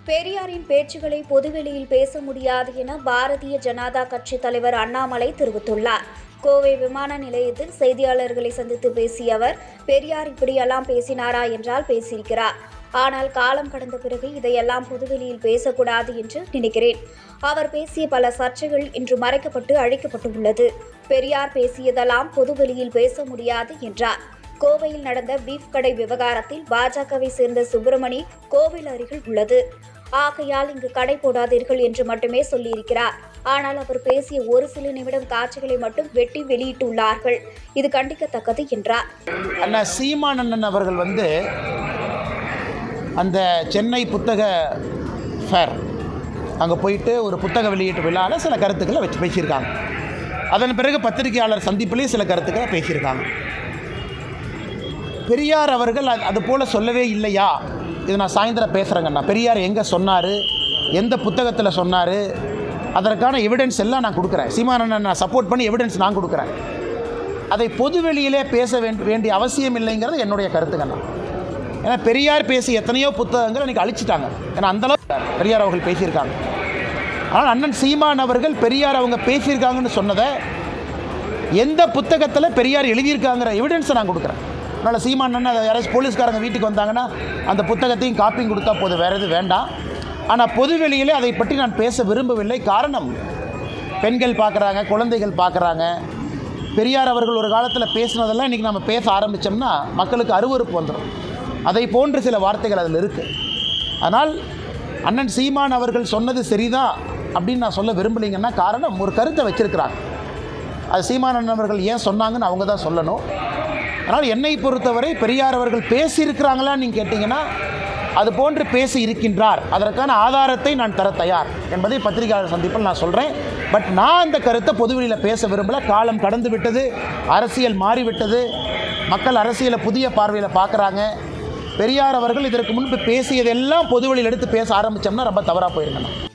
பெரியாரின் பேச்சுகளை பொதுவெளியில் பேச முடியாது என பாரதிய ஜனதா கட்சி தலைவர் அண்ணாமலை தெரிவித்துள்ளார். கோவை விமான நிலையத்தில் செய்தியாளர்களை சந்தித்து பேசிய அவர், பெரியார் இப்படியெல்லாம் பேசினாரா என்றால் பேசியிருக்கிறார். ஆனால் காலம் கடந்த பிறகு இதையெல்லாம் பொதுவெளியில் பேசக்கூடாது என்று நினைக்கிறேன். அவர் பேசிய பல சர்ச்சைகள் இன்று மறைக்கப்பட்டு அழிக்கப்பட்டு உள்ளது. பெரியார் பேசியதெல்லாம் பொதுவெளியில் பேச முடியாது என்றார். கோவையில் நடந்த பீஃப் கடை விவகாரத்தில் பாஜகவை சேர்ந்த சுப்பிரமணி கோவில் அருகில் உள்ளது. ஆகையால் இங்கு கடை போடாதீர்கள் என்று மட்டுமே சொல்லியிருக்கிறார். ஆனால் அவர் பேசிய ஒரு சில நிமிடம் காட்சிகளை மட்டும் வெட்டி வெளியிட்டுள்ளார்கள். இது கண்டிக்கத்தக்கது என்றார். அண்ணா சீமான் அண்ணன் அவர்கள் அந்த சென்னை புத்தக ஃபேர் அங்கே போயிட்டு ஒரு புத்தக வெளியீட்டு விழாவில் சில கருத்துக்களை வச்சு பேசியிருக்காங்க. அதன் பிறகு பத்திரிகையாளர் சந்திப்பிலேயே சில கருத்துக்களை பேசியிருக்காங்க. பெரியார் அவர்கள் அது போல் சொல்லவே இல்லையா? இது நான் சாயந்தரம் பேசுகிறேங்கண்ணா. பெரியார் எங்கே சொன்னார், எந்த புத்தகத்தில் சொன்னார், அதற்கான எவிடன்ஸ் எல்லாம் நான் கொடுக்குறேன். சீமானண்ணன் நான் சப்போர்ட் பண்ணி எவிடன்ஸ் நான் கொடுக்குறேன். அதை பொதுவெளியிலே பேச வேண்டிய அவசியம் இல்லைங்கிறது என்னுடைய கருத்துங்கண்ணா. ஏன்னா பெரியார் பேசி எத்தனையோ புத்தகங்கள் இன்றைக்கி அழிச்சிட்டாங்க. ஏன்னா அந்தளவு பெரியார் அவர்கள் பேசியிருக்காங்க. ஆனால் அண்ணன் சீமான் அவர்கள் பெரியார் அவங்க பேசியிருக்காங்கன்னு சொன்னதை எந்த புத்தகத்தில் பெரியார் எழுதியிருக்காங்கிற எவிடன்ஸை நான் கொடுக்குறேன். அதனால் சீமான் அண்ணன் அதை யாராச்சும் போலீஸ்காரங்க வீட்டுக்கு வந்தாங்கன்னா அந்த புத்தகத்தையும் காப்பியும் கொடுத்தா போதும், வேறு எதுவும் வேண்டாம். ஆனால் பொதுவெளியிலே அதை பற்றி நான் பேச விரும்பவில்லை. காரணம், பெண்கள் பார்க்குறாங்க, குழந்தைகள் பார்க்குறாங்க. பெரியார் அவர்கள் ஒரு காலத்தில் பேசினதெல்லாம் இன்றைக்கி நம்ம பேச ஆரம்பித்தோம்னா மக்களுக்கு அருவருப்பு வந்துடும். அதை போன்று சில வார்த்தைகள் அதில் இருக்குது. அதனால் அண்ணன் சீமான் அவர்கள் சொன்னது சரிதான் அப்படின்னு நான் சொல்ல விரும்பலைங்கன்னா காரணம், ஒரு கருத்தை வச்சுருக்கிறாங்க. அது சீமான் அண்ணன் அவர்கள் ஏன் சொன்னாங்கன்னு அவங்க தான் சொல்லணும். அதனால் என்னை பொறுத்தவரை பெரியார் அவர்கள் பேசியிருக்கிறாங்களான்னு நீங்கள் கேட்டிங்கன்னா அது போன்று பேசி இருக்கின்றார். அதற்கான ஆதாரத்தை நான் தர தயார் என்பதை பத்திரிகையாளர் சந்திப்பில் நான் சொல்கிறேன். பட் நான் அந்த கருத்தை பொதுவெளியில் பேச விரும்பலை. காலம் கடந்து விட்டது, அரசியல் மாறிவிட்டது, மக்கள் அரசியலை புதிய பார்வையில் பார்க்குறாங்க. பெரியார் அவர்கள் இதற்கு முன்பு பேசியதெல்லாம் பொதுவெளியில் எடுத்து பேச ஆரம்பித்தோம்னா ரொம்ப தவறாக போயிருக்கணும்.